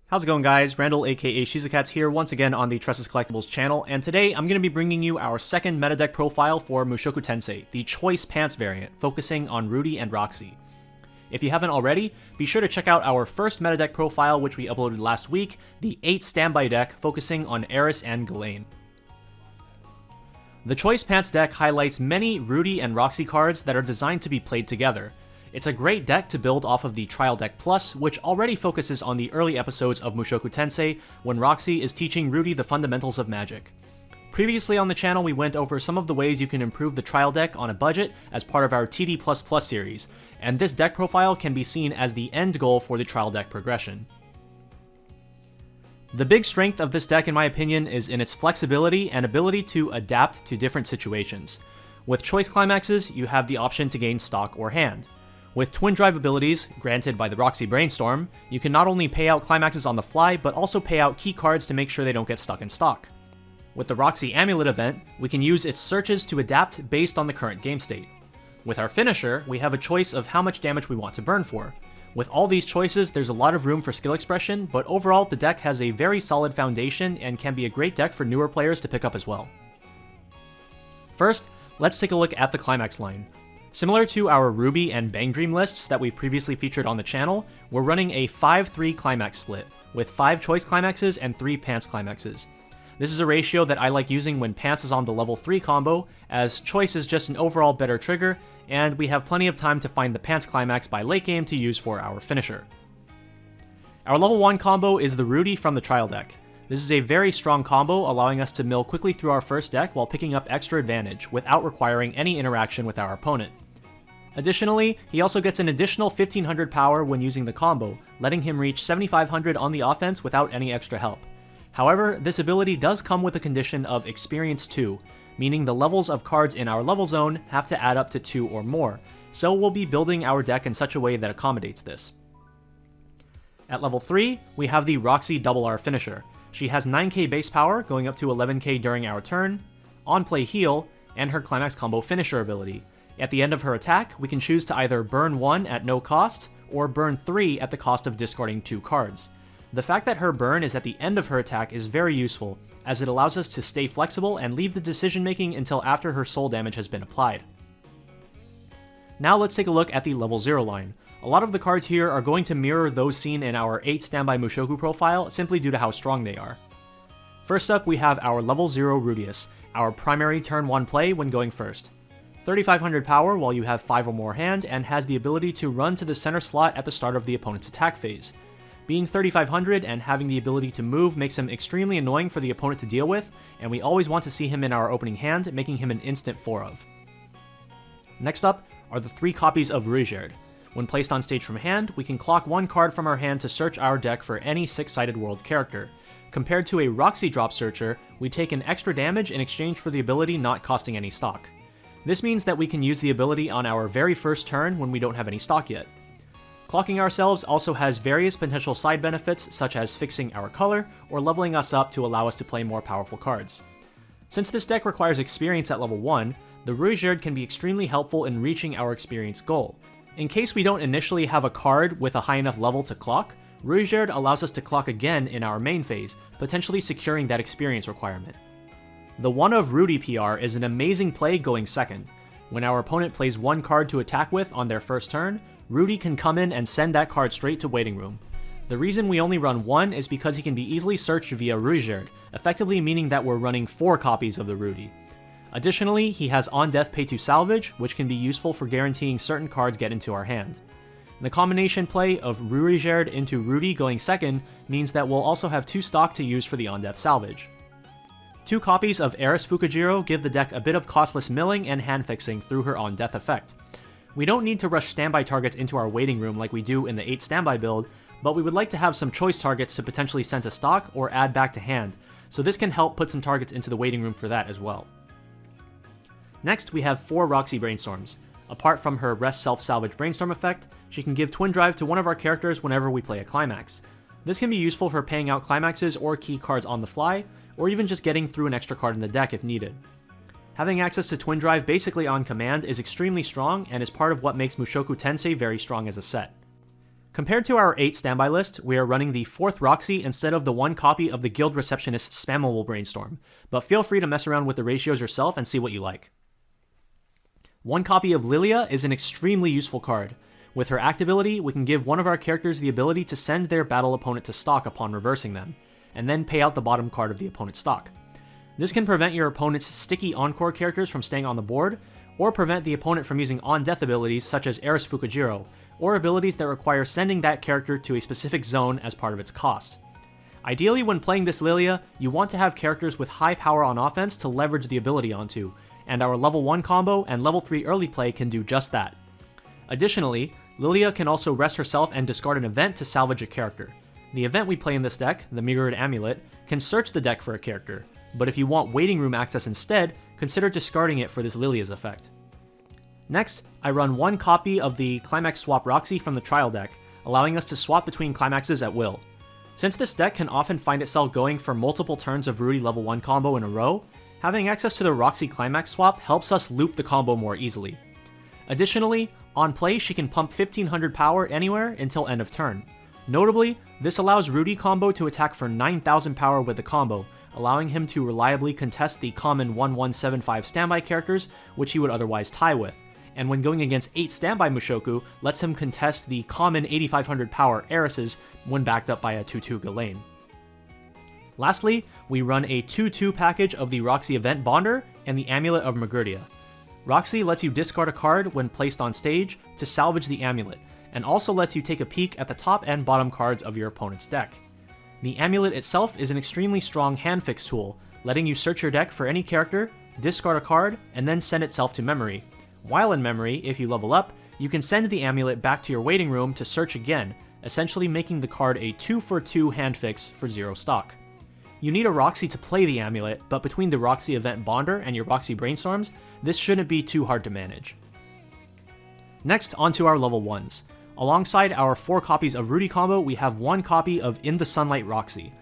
How's it going, guys? Randall aka Shizukats here once again on the Tressa's Collectibles channel, and today I'm going to be bringing you our second meta deck profile for Mushoku Tensei, the Choice Pants variant, focusing on Rudy and Roxy. If you haven't already, be sure to check out our first meta deck profile which we uploaded last week, the 8 standby deck focusing on Eris and Ghislaine. The Choice Pants deck highlights many Rudy and Roxy cards that are designed to be played together. It's a great deck to build off of the Trial Deck Plus, which already focuses on the early episodes of Mushoku Tensei when Roxy is teaching Rudy the fundamentals of magic. Previously on the channel, we went over some of the ways you can improve the Trial Deck on a budget as part of our TD++ series, and this deck profile can be seen as the end goal for the Trial Deck progression. The big strength of this deck, in my opinion, is in its flexibility and ability to adapt to different situations. With Choice Climaxes, you have the option to gain stock or hand. With Twin Drive abilities, granted by the Roxy Brainstorm, you can not only pay out climaxes on the fly, but also pay out key cards to make sure they don't get stuck in stock. With the Roxy Amulet event, we can use its searches to adapt based on the current game state. With our finisher, we have a choice of how much damage we want to burn for. With all these choices, there's a lot of room for skill expression, but overall the deck has a very solid foundation and can be a great deck for newer players to pick up as well. First, let's take a look at the Climax line. Similar to our Ruby and Bang Dream lists that we've previously featured on the channel, we're running a 5-3 climax split, with 5 choice climaxes and 3 pants climaxes. This is a ratio that I like using when pants is on the level 3 combo, as choice is just an overall better trigger, and we have plenty of time to find the pants climax by late game to use for our finisher. Our level 1 combo is the Rudy from the Trial Deck. This is a very strong combo, allowing us to mill quickly through our first deck while picking up extra advantage without requiring any interaction with our opponent. Additionally, he also gets an additional 1500 power when using the combo, letting him reach 7500 on the offense without any extra help. However, this ability does come with a condition of Experience 2, meaning the levels of cards in our level zone have to add up to 2 or more, so we'll be building our deck in such a way that accommodates this. At level 3, we have the Roxy Double R finisher. She has 9k base power, going up to 11k during our turn, on-play heal, and her Climax combo finisher ability. At the end of her attack, we can choose to either burn 1 at no cost, or burn 3 at the cost of discarding 2 cards. The fact that her burn is at the end of her attack is very useful, as it allows us to stay flexible and leave the decision making until after her soul damage has been applied. Now let's take a look at the level 0 line. A lot of the cards here are going to mirror those seen in our 8 standby Mushoku profile, simply due to how strong they are. First up, we have our level 0 Rudeus, our primary turn 1 play when going first. 3500 power while you have 5 or more hand, and has the ability to run to the center slot at the start of the opponent's attack phase. Being 3500 and having the ability to move makes him extremely annoying for the opponent to deal with, and we always want to see him in our opening hand, making him an instant 4-of. Next up are the 3 copies of Rudeus. When placed on stage from hand, we can clock 1 card from our hand to search our deck for any 6-sided world character. Compared to a Roxy drop searcher, we take an extra damage in exchange for the ability not costing any stock. This means that we can use the ability on our very first turn when we don't have any stock yet. Clocking ourselves also has various potential side benefits, such as fixing our color or leveling us up to allow us to play more powerful cards. Since this deck requires experience at level 1, the Rudeus can be extremely helpful in reaching our experience goal. In case we don't initially have a card with a high enough level to clock, Rudeus allows us to clock again in our main phase, potentially securing that experience requirement. The One of Rudy PR is an amazing play going second. When our opponent plays 1 card to attack with on their first turn, Rudy can come in and send that card straight to waiting room. The reason we only run 1 is because he can be easily searched via Rudeus, effectively meaning that we're running 4 copies of the Rudy. Additionally, he has on death pay to salvage, which can be useful for guaranteeing certain cards get into our hand. The combination play of Rudeus into Rudy going second means that we'll also have 2 stock to use for the on death salvage. 2 copies of Eris Fukujiro give the deck a bit of costless milling and hand fixing through her on death effect. We don't need to rush standby targets into our waiting room like we do in the 8 standby build, but we would like to have some choice targets to potentially send to stock or add back to hand, so this can help put some targets into the waiting room for that as well. Next, we have 4 Roxy Brainstorms. Apart from her Rest Self-Salvage Brainstorm effect, she can give Twin Drive to one of our characters whenever we play a Climax. This can be useful for paying out climaxes or key cards on the fly, or even just getting through an extra card in the deck if needed. Having access to Twin Drive basically on command is extremely strong and is part of what makes Mushoku Tensei very strong as a set. Compared to our 8 standby list, we are running the 4th Roxy instead of the 1 copy of the Guild Receptionist Spammable Brainstorm, but feel free to mess around with the ratios yourself and see what you like. 1 copy of Lilia is an extremely useful card. With her act ability, we can give one of our characters the ability to send their battle opponent to stock upon reversing them, and then pay out the bottom card of the opponent's stock. This can prevent your opponent's sticky encore characters from staying on the board, or prevent the opponent from using on-death abilities such as Eris Fukujiro, or abilities that require sending that character to a specific zone as part of its cost. Ideally, when playing this Lilia, you want to have characters with high power on offense to leverage the ability onto, and our level 1 combo and level 3 early play can do just that. Additionally, Lilia can also rest herself and discard an event to salvage a character. The event we play in this deck, the Mirrored Amulet, can search the deck for a character, but if you want waiting room access instead, consider discarding it for this Lilia's effect. Next, I run 1 copy of the Climax Swap Roxy from the trial deck, allowing us to swap between climaxes at will. Since this deck can often find itself going for multiple turns of Rudy level 1 combo in a row, having access to the Roxy Climax Swap helps us loop the combo more easily. Additionally, on play she can pump 1500 power anywhere until end of turn. Notably, this allows Rudy combo to attack for 9000 power with the combo, allowing him to reliably contest the common 1175 standby characters which he would otherwise tie with, and when going against 8 standby Mushoku, lets him contest the common 8500 power Erises when backed up by a 2-2 Ghislaine. Lastly, we run a 2-2 package of the Roxy Event Bonder and the Amulet of Magurdia. Roxy lets you discard a card when placed on stage to salvage the amulet, and also lets you take a peek at the top and bottom cards of your opponent's deck. The amulet itself is an extremely strong hand fix tool, letting you search your deck for any character, discard a card, and then send itself to memory. While in memory, if you level up, you can send the amulet back to your waiting room to search again, essentially making the card a 2-for-2 hand fix for 0 stock. You need a Roxy to play the amulet, but between the Roxy Event Bonder and your Roxy Brainstorms, this shouldn't be too hard to manage. Next, onto our level 1s. Alongside our 4 copies of Rudy combo, we have 1 copy of In the Sunlight Roxy.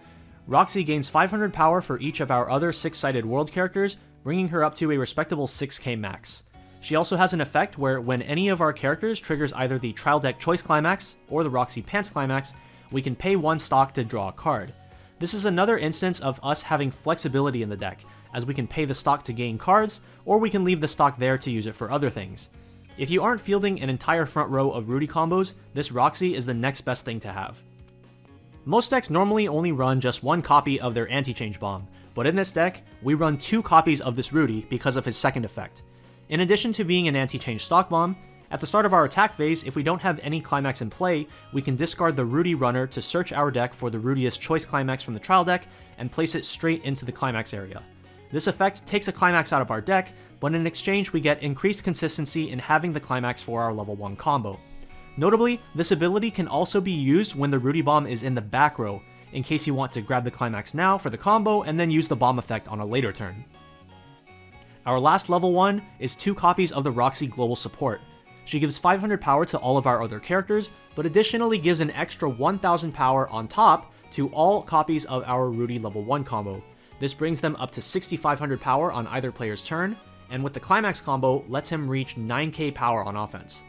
Roxy gains 500 power for each of our other 6-sided world characters, bringing her up to a respectable 6k max. She also has an effect where when any of our characters triggers either the Trial Deck Choice Climax or the Roxy Pants Climax, we can pay 1 stock to draw a card. This is another instance of us having flexibility in the deck, as we can pay the stock to gain cards, or we can leave the stock there to use it for other things. If you aren't fielding an entire front row of Rudy combos, this Roxy is the next best thing to have. Most decks normally only run just 1 copy of their Anti-Change Bomb, but in this deck, we run 2 copies of this Rudy because of his second effect. In addition to being an Anti-Change Stock Bomb, at the start of our attack phase, if we don't have any climax in play, we can discard the Rudy runner to search our deck for the Rudeus Choice Climax from the trial deck and place it straight into the climax area. This effect takes a climax out of our deck, but in exchange we get increased consistency in having the climax for our level 1 combo. Notably, this ability can also be used when the Rudy bomb is in the back row, in case you want to grab the climax now for the combo and then use the bomb effect on a later turn. Our last level 1 is 2 copies of the Roxy Global Support. She gives 500 power to all of our other characters, but additionally gives an extra 1000 power on top to all copies of our Rudy level 1 combo. This brings them up to 6500 power on either player's turn, and with the Climax combo, lets him reach 9k power on offense.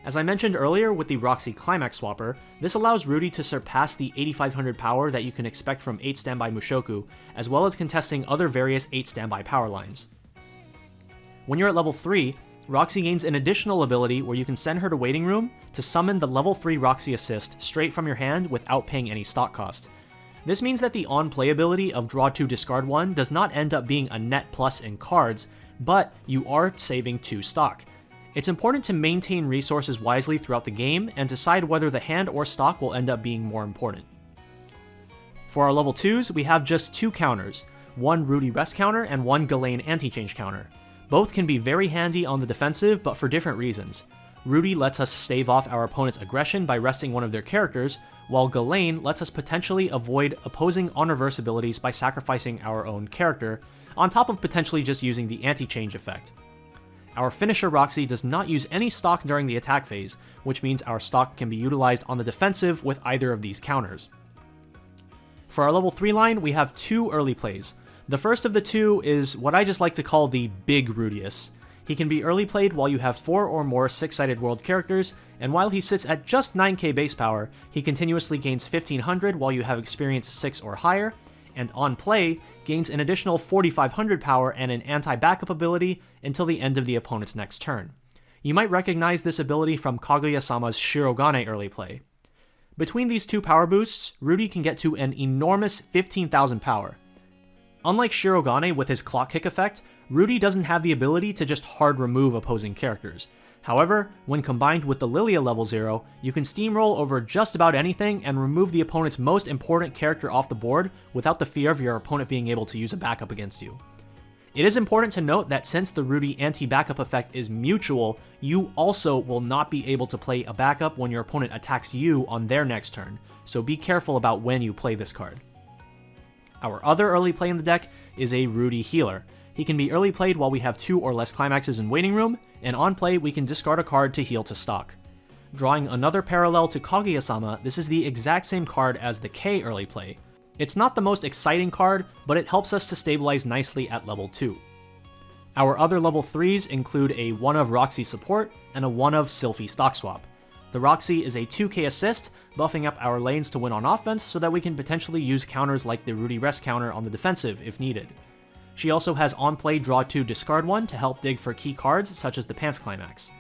As I mentioned earlier with the Roxy Climax Swapper, this allows Rudy to surpass the 8500 power that you can expect from 8 standby Mushoku, as well as contesting other various 8 standby power lines. When you're at level 3, Roxy gains an additional ability where you can send her to waiting room to summon the level 3 Roxy Assist straight from your hand without paying any stock cost. This means that the on-play ability of draw 2 discard 1 does not end up being a net plus in cards, but you are saving 2 stock. It's important to maintain resources wisely throughout the game and decide whether the hand or stock will end up being more important. For our level 2s, we have just 2 counters, 1 Rudy Rest counter and 1 Ghislaine Anti-Change counter. Both can be very handy on the defensive, but for different reasons. Rudy lets us stave off our opponent's aggression by resting one of their characters, while Ghislaine lets us potentially avoid opposing on-reverse abilities by sacrificing our own character, on top of potentially just using the anti-change effect. Our finisher Roxy does not use any stock during the attack phase, which means our stock can be utilized on the defensive with either of these counters. For our level 3 line, we have 2 early plays. The first of the 2 is what I just like to call the Big Rudeus. He can be early played while you have 4 or more 6-sided world characters, and while he sits at just 9k base power, he continuously gains 1500 while you have experience 6 or higher, and on play, gains an additional 4500 power and an anti-backup ability until the end of the opponent's next turn. You might recognize this ability from Kaguya-sama's Shirogane early play. Between these two power boosts, Rudy can get to an enormous 15,000 power. Unlike Shirogane with his clock kick effect, Rudy doesn't have the ability to just hard remove opposing characters. However, when combined with the Lilia level 0, you can steamroll over just about anything and remove the opponent's most important character off the board without the fear of your opponent being able to use a backup against you. It is important to note that since the Rudy anti-backup effect is mutual, you also will not be able to play a backup when your opponent attacks you on their next turn, so be careful about when you play this card. Our other early play in the deck is a Rudy healer. He can be early played while we have 2 or less climaxes in waiting room, and on play we can discard a card to heal to stock. Drawing another parallel to Kaguya-sama, this is the exact same card as the K early play. It's not the most exciting card, but it helps us to stabilize nicely at level 2. Our other level 3s include a 1 of Roxy support and a 1 of Sylphie stock swap. The Roxy is a 2k assist, buffing up our lanes to win on offense so that we can potentially use counters like the Rudy rest counter on the defensive if needed. She also has on play draw 2 discard 1 to help dig for key cards such as the Pants Climax.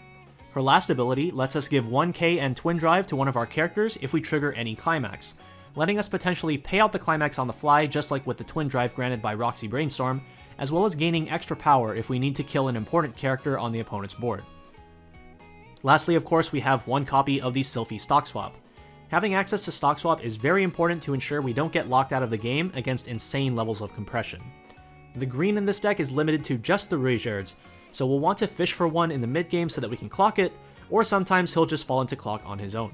Her last ability lets us give 1k and Twin Drive to one of our characters if we trigger any climax, letting us potentially pay out the climax on the fly just like with the Twin Drive granted by Roxy Brainstorm, as well as gaining extra power if we need to kill an important character on the opponent's board. Lastly, of course, we have 1 copy of the Sylphie stock swap. Having access to stock swap is very important to ensure we don't get locked out of the game against insane levels of compression. The green in this deck is limited to just the Rudeus, so we'll want to fish for one in the mid game so that we can clock it, or sometimes he'll just fall into clock on his own.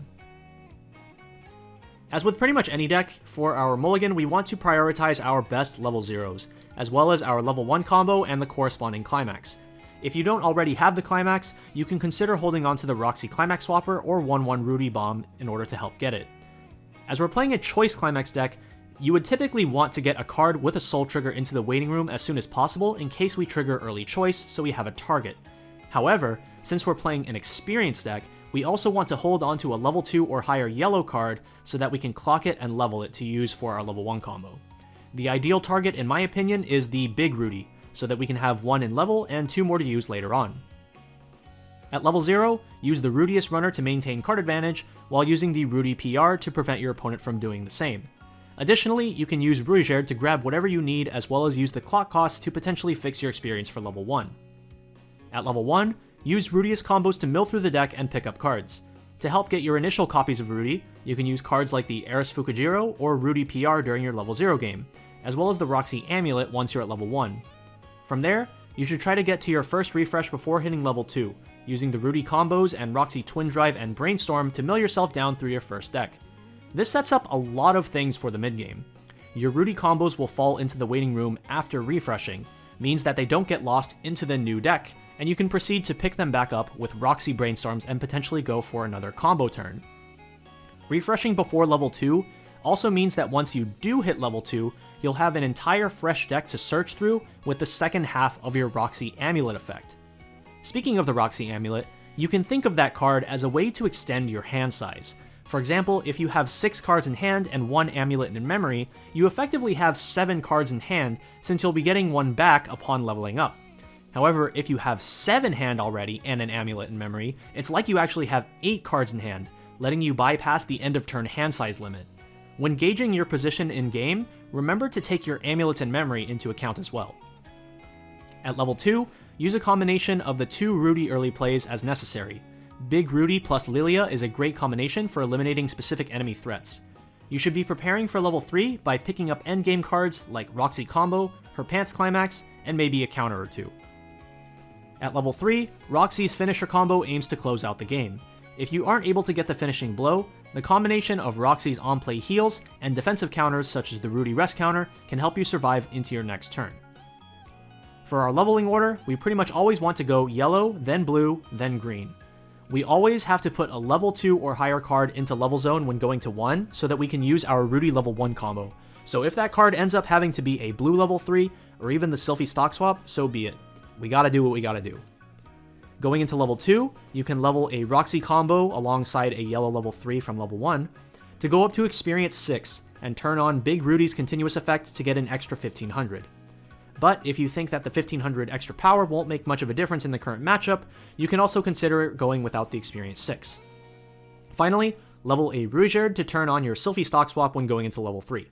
As with pretty much any deck, for our Mulligan we want to prioritize our best level 0s, as well as our level 1 combo and the corresponding climax. If you don't already have the climax, you can consider holding onto the Roxy Climax Swapper or 1/1 Rudy Bomb in order to help get it. As we're playing a choice climax deck, you would typically want to get a card with a soul trigger into the waiting room as soon as possible in case we trigger early choice so we have a target. However, since we're playing an experience deck, we also want to hold onto a level 2 or higher yellow card so that we can clock it and level it to use for our level 1 combo. The ideal target in my opinion is the Big Rudy, so that we can have 1 in level and 2 more to use later on. At level 0, use the Rudeus runner to maintain card advantage, while using the Rudy PR to prevent your opponent from doing the same. Additionally, you can use Rudeus to grab whatever you need as well as use the clock cost to potentially fix your experience for level 1. At level 1, use Rudeus combos to mill through the deck and pick up cards. To help get your initial copies of Rudy, you can use cards like the Eris Fukujiro or Rudy PR during your level 0 game, as well as the Roxy Amulet once you're at level 1. From there, you should try to get to your first refresh before hitting level 2, using the Rudy combos and Roxy Twin Drive and Brainstorm to mill yourself down through your first deck. This sets up a lot of things for the mid game. Your Rudy combos will fall into the waiting room after refreshing, means that they don't get lost into the new deck, and you can proceed to pick them back up with Roxy Brainstorms and potentially go for another combo turn. Refreshing before level 2 also means that once you do hit level 2, you'll have an entire fresh deck to search through with the second half of your Roxy Amulet effect. Speaking of the Roxy Amulet, you can think of that card as a way to extend your hand size. For example, if you have 6 cards in hand and 1 amulet in memory, you effectively have 7 cards in hand since you'll be getting 1 back upon leveling up. However, if you have 7 hand already and an amulet in memory, it's like you actually have 8 cards in hand, letting you bypass the end of turn hand size limit. When gauging your position in game, remember to take your amulets in memory into account as well. At level 2, use a combination of the 2 Rudy early plays as necessary. Big Rudy plus Lilia is a great combination for eliminating specific enemy threats. You should be preparing for level 3 by picking up endgame cards like Roxy Combo, her Pants Climax, and maybe a counter or 2. At level 3, Roxy's finisher combo aims to close out the game. If you aren't able to get the finishing blow, the combination of Roxy's on-play heals and defensive counters such as the Rudy rest counter can help you survive into your next turn. For our leveling order, we pretty much always want to go yellow, then blue, then green. We always have to put a level 2 or higher card into level zone when going to 1 so that we can use our Rudy level 1 combo. So if that card ends up having to be a blue level 3 or even the Sylphie stock swap, so be it. We gotta do what we gotta do. Going into level 2, you can level a Roxy combo alongside a yellow level 3 from level 1 to go up to experience 6 and turn on Big Rudy's continuous effect to get an extra 1500. But if you think that the 1500 extra power won't make much of a difference in the current matchup, you can also consider going without the experience 6. Finally, level a Rudeus to turn on your Sylphie stock swap when going into level 3.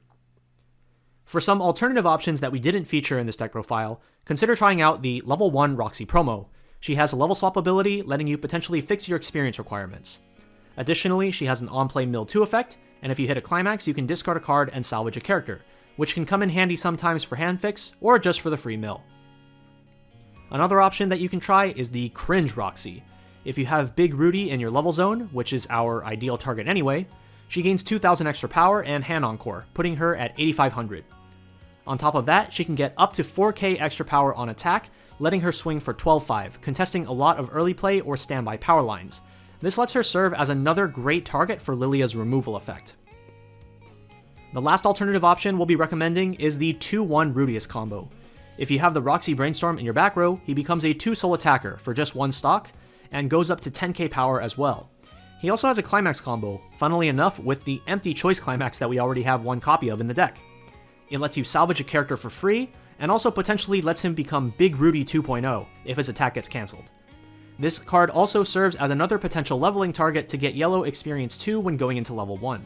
For some alternative options that we didn't feature in this deck profile, consider trying out the level 1 Roxy promo. She has a level swap ability, letting you potentially fix your experience requirements. Additionally, she has an on-play mill 2 effect, and if you hit a climax, you can discard a card and salvage a character, which can come in handy sometimes for hand fix, or just for the free mill. Another option that you can try is the Cringe Roxy. If you have Big Rudy in your level zone, which is our ideal target anyway, she gains 2000 extra power and hand encore, putting her at 8500. On top of that, she can get up to 4k extra power on attack, letting her swing for 12-5, contesting a lot of early play or standby power lines. This lets her serve as another great target for Lilia's removal effect. The last alternative option we'll be recommending is the 2-1 Rudeus combo. If you have the Roxy Brainstorm in your back row, he becomes a 2-soul attacker for just 1 stock, and goes up to 10k power as well. He also has a Climax combo, funnily enough with the empty choice Climax that we already have 1 copy of in the deck. It lets you salvage a character for free, and also potentially lets him become Big Rudy 2.0 if his attack gets cancelled. This card also serves as another potential leveling target to get yellow experience 2 when going into level 1.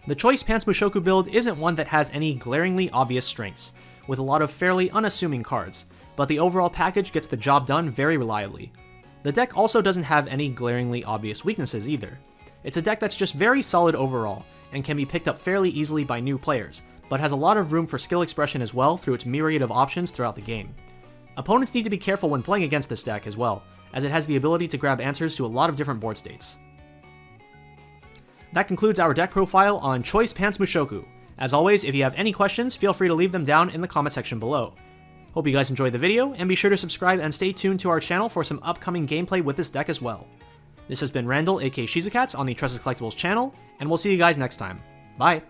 The Choice Pants Mushoku build isn't one that has any glaringly obvious strengths, with a lot of fairly unassuming cards, but the overall package gets the job done very reliably. The deck also doesn't have any glaringly obvious weaknesses either. It's a deck that's just very solid overall, and can be picked up fairly easily by new players, but has a lot of room for skill expression as well through its myriad of options throughout the game. Opponents need to be careful when playing against this deck as well, as it has the ability to grab answers to a lot of different board states. That concludes our deck profile on Choice Pants Mushoku. As always, if you have any questions, feel free to leave them down in the comment section below. Hope you guys enjoyed the video, and be sure to subscribe and stay tuned to our channel for some upcoming gameplay with this deck as well. This has been Randall, aka Shizukats, on the Tressa's Collectibles channel, and we'll see you guys next time. Bye!